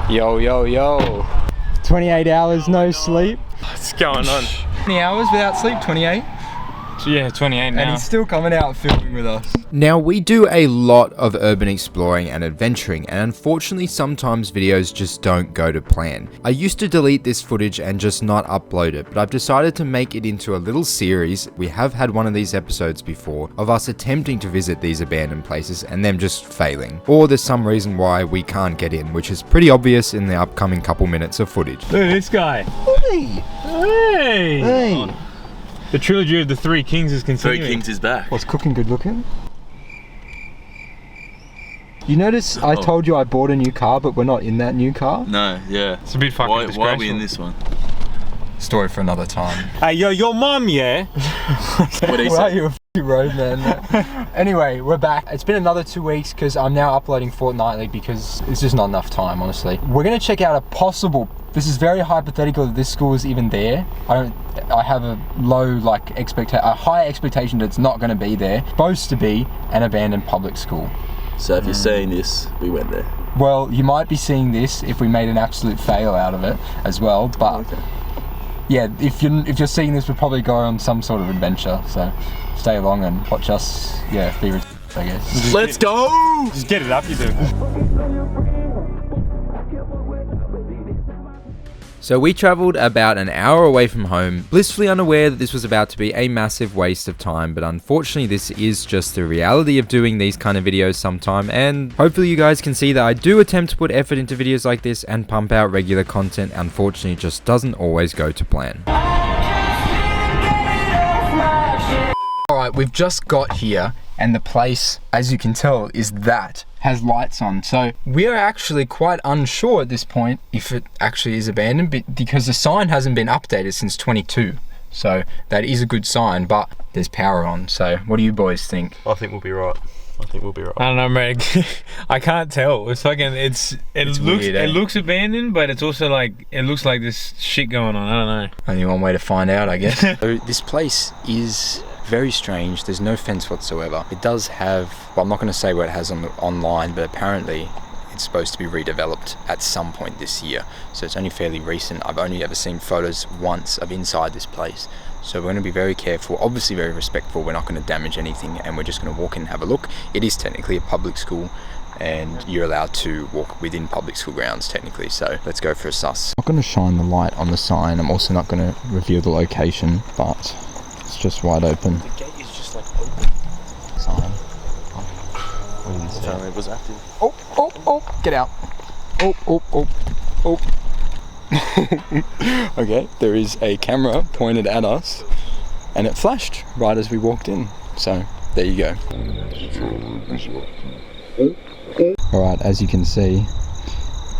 Yo, yo, yo. 28 hours no sleep. What's going on? 20 hours without sleep, 28? Yeah, 28 now. And he's still coming out filming with us. Now, we do a lot of urban exploring and adventuring, and unfortunately sometimes videos just don't go to plan. I used to delete this footage and just not upload it, but I've decided to make it into a little series. We have had one of these episodes before of us attempting to visit these abandoned places and them just failing. Or there's some reason why we can't get in, which is pretty obvious in the upcoming couple minutes of footage. Look at this guy. Hey! Hey! Hey! The trilogy of the Three Kings is continuing. Three Kings is back. What's cooking good looking? You notice I told you I bought a new car, but we're not in that new car? No, yeah. It's a bit fucking disgraceful. Why are we in this one? Story for another time. Hey, yo, your mum, yeah? What do you Well, say? you're a f***ing roadman. Anyway, we're back. It's been another 2 weeks because I'm now uploading fortnightly because it's just not enough time, honestly. We're going to check out a possible, this is very hypothetical that this school is even there. I have a low, a high expectation that it's not going to be there. It's supposed to be an abandoned public school. So if you're saying this, we went there. Well, you might be seeing this if we made an absolute fail out of it as well, but Okay. yeah, if you're seeing this, we'll probably go on some sort of adventure, so stay along and watch us, be I guess. Let's go! Just get it up, you do. So we travelled about an hour away from home, blissfully unaware that this was about to be a massive waste of time, but unfortunately this is just the reality of doing these kind of videos sometime, and hopefully you guys can see that I do attempt to put effort into videos like this and pump out regular content. Unfortunately it just doesn't always go to plan. Alright, we've just got here, and the place, as you can tell, has lights on. So we are actually quite unsure at this point if it actually is abandoned, because the sign hasn't been updated since 22. So that is a good sign, but there's power on. So what do you boys think? I think we'll be right. I don't know, Meg. I can't tell. It's fucking. It looks abandoned, but it's also like it looks like there's shit going on. I don't know. Only one way to find out, I guess. So this place is very strange. There's no fence whatsoever. It does have, well, I'm not going to say what it has online, but apparently it's supposed to be redeveloped at some point this year. So it's only fairly recent. I've only ever seen photos once of inside this place. So we're going to be very careful, obviously very respectful. We're not going to damage anything, and we're just going to walk in and have a look. It is technically a public school, and you're allowed to walk within public school grounds technically. So let's go for a suss. I'm not going to shine the light on the sign. I'm also not going to reveal the location, but it's just wide open. The gate is just like open. Sign. It was active. Oh, get out. Oh. Okay, there is a camera pointed at us, and it flashed right as we walked in. So there you go. Alright, as you can see,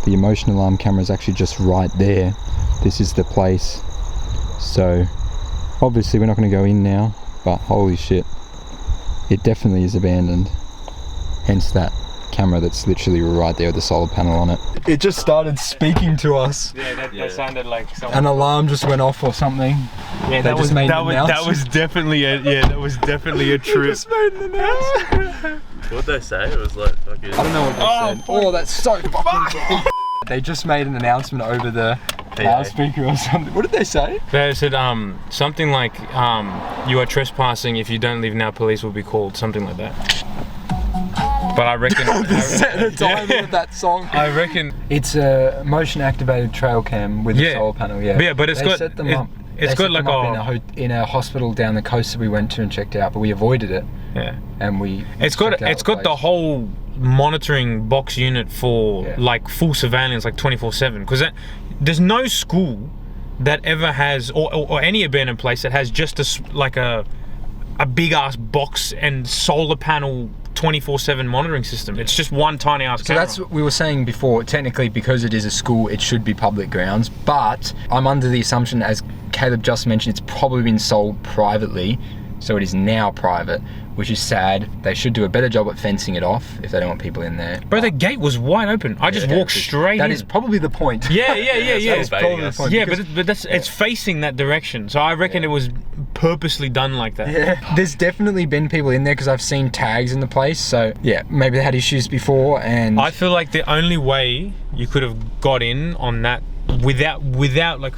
the motion alarm camera is actually just right there. This is the place. So obviously we're not going to go in now, but holy shit, it definitely is abandoned. Hence that camera that's literally right there with the solar panel on it. It just started speaking to us. Yeah, that sounded like something. An alarm just went off or something. Yeah, that was definitely a trip. Just made an announcement. What'd they say? It was like fucking... I don't know what they said. Oh, that's so fucking good. They just made an announcement over the loudspeaker or something. What did they say? They said something like you are trespassing. If you don't leave now, police will be called. Something like that. But I reckon the title of that song. I reckon it's a motion activated trail cam with a solar panel. Yeah, but it's got set them up. It's got like in a hospital down the coast that we went to and checked out, but we avoided it. Yeah, and it's got the whole monitoring box unit for like full surveillance, like 24/7. Because there's no school that ever has, or any abandoned place that has just a big ass box and solar panel 24/7 monitoring system. It's just one tiny ass camera. That's what we were saying before. Technically, because it is a school, it should be public grounds, but I'm under the assumption, as Caleb just mentioned, it's probably been sold privately So it is now private, which is sad. They should do a better job at fencing it off if they don't want people in there. Bro, the gate was wide open. I just walked straight in. That is probably the point. Yeah. That's probably the point. Yeah, but that's it's facing that direction. So I reckon it was purposely done like that. Yeah, there's definitely been people in there because I've seen tags in the place. So yeah, maybe they had issues before, and I feel like the only way you could have got in on that without like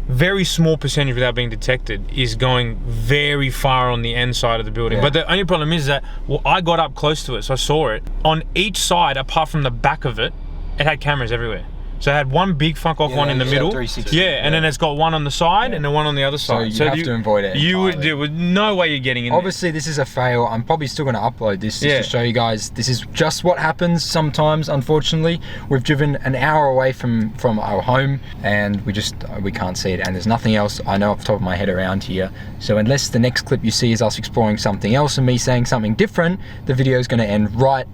very small percentage without being detected is going very far on the end side of the building. Yeah. But the only problem is that, well, I got up close to it, so I saw it. On each side, apart from the back of it, it had cameras everywhere. So it had one big fuck off one in the middle. 360. Yeah, and then it's got one on the side and then one on the other side. So you have to avoid it There was no way you're getting in Obviously, this is a fail. I'm probably still going to upload this just to show you guys. This is just what happens sometimes, unfortunately. We've driven an hour away from our home and we can't see it. And there's nothing else I know off the top of my head around here. So unless the next clip you see is us exploring something else and me saying something different, the video is going to end right